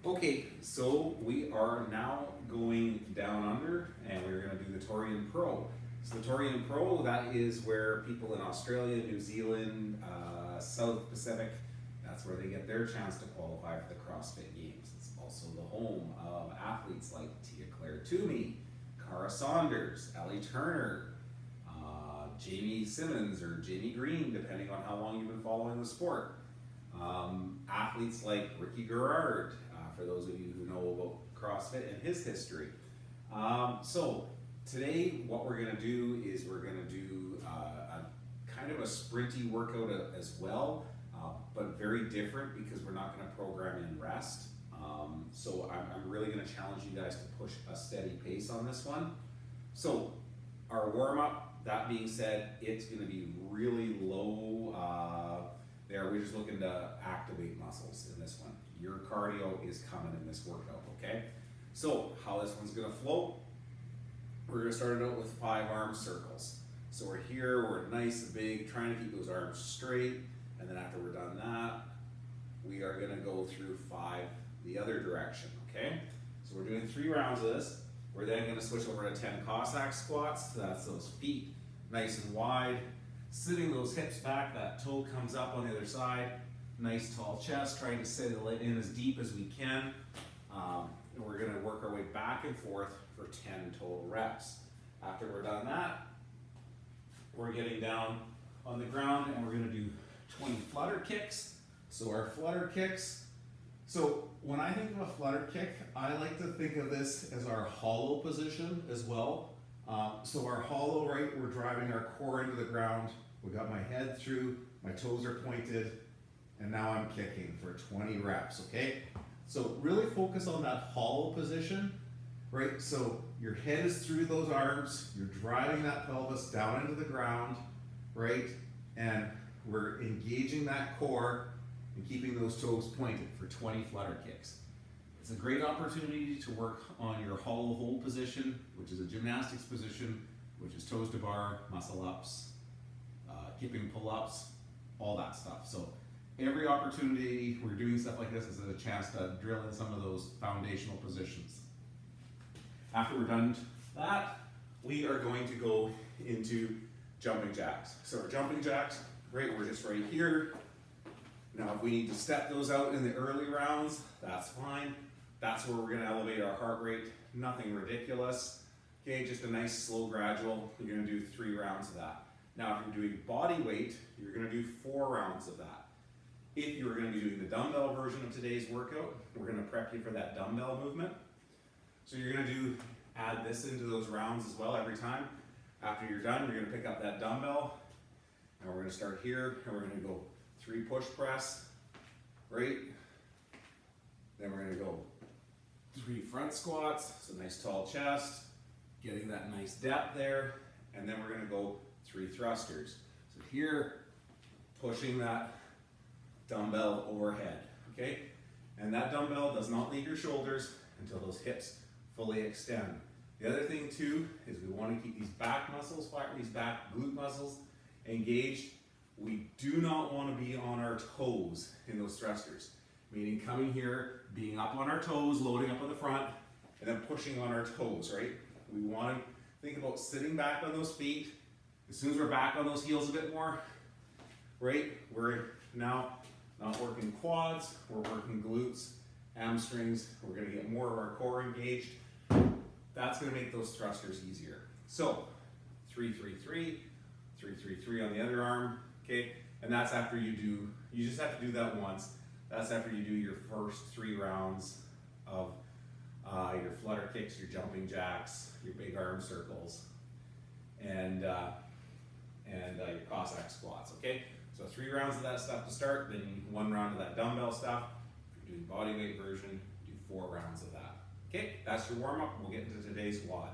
Okay, so we are now going down under and we're going to do the Torian Pro. So the Torian Pro, that is where people in Australia, New Zealand, South Pacific, that's where they get their chance to qualify for the CrossFit Games. It's also the home of athletes like Tia-Clair Toomey, Cara Saunders, Ellie Turner, Jamie Simmons or Jamie Green, depending on how long you've been following the sport. Athletes like Ricky Garrard, for those of you who know about CrossFit and his history. So today what we're going to do is we're going to do a kind of a sprinty workout as well, but very different because we're not going to program in rest. So I'm really going to challenge you guys to push a steady pace on this one. So our warm-up, that being said, it's going to be really low there. We're just looking to activate muscles in this one. Your cardio is coming in this workout, okay? So how this one's going to flow, we're going to start it out with 5 arm circles. So we're here, we're nice and big, trying to keep those arms straight, and then after we're done that, we are going to go through 5 the other direction, okay? So we're doing 3 rounds of this. We're then going to switch over to 10 Cossack squats. So that's those feet nice and wide, sitting those hips back, that toe comes up on the other side, nice tall chest, trying to sit in as deep as we can. And we're going to work our way back and forth for 10 total reps. After we're done that, we're getting down on the ground and we're going to do 20 flutter kicks. So our flutter kicks, so when I think of a flutter kick, I like to think of this as our hollow position as well. So our hollow, right, we're driving our core into the ground. We got my head through, my toes are pointed, and now I'm kicking for 20 reps, okay? So really focus on that hollow position, right? So your head is through those arms, you're driving that pelvis down into the ground, right? And we're engaging that core and keeping those toes pointed for 20 flutter kicks. It's a great opportunity to work on your hollow hold position, which is a gymnastics position, which is toes to bar, muscle ups, kipping pull-ups, all that stuff. So every opportunity we're doing stuff like this is a chance to drill in some of those foundational positions. After we're done that, we are going to go into jumping jacks. So our jumping jacks, right, we're just right here. Now if we need to step those out in the early rounds, that's fine. That's where we're going to elevate our heart rate. Nothing ridiculous. Okay, just a nice slow gradual. You're going to do 3 rounds of that. Now if you're doing body weight, you're going to do 4 rounds of that. If you're going to be doing the dumbbell version of today's workout, we're going to prep you for that dumbbell movement. So you're going to add this into those rounds as well every time. After you're done, you're going to pick up that dumbbell. And we're going to start here and we're going to go 3 push press, right? Then we're going to go 3 front squats, so nice tall chest, getting that nice depth there, and then we're going to go 3 thrusters. So here, pushing that dumbbell overhead, okay? And that dumbbell does not leave your shoulders until those hips fully extend. The other thing too is we want to keep these back muscles, these back glute muscles engaged. We do not want to be on our toes in those thrusters, meaning coming here, being up on our toes, loading up on the front, and then pushing on our toes, right? We want to think about sitting back on those feet. As soon as we're back on those heels a bit more, right? We're now not working quads, we're working glutes, hamstrings. We're going to get more of our core engaged. That's going to make those thrusters easier. So 3, 3, 3, 3, 3, 3 on the other arm, okay? And that's after you just have to do that once. That's after you do your first 3 rounds of your flutter kicks, your jumping jacks, your big arm circles, and your Cossack squats, okay? So 3 rounds of that stuff to start, then 1 round of that dumbbell stuff. If you're doing body weight version, do 4 rounds of that. Okay, that's your warm-up. We'll get into today's WOD.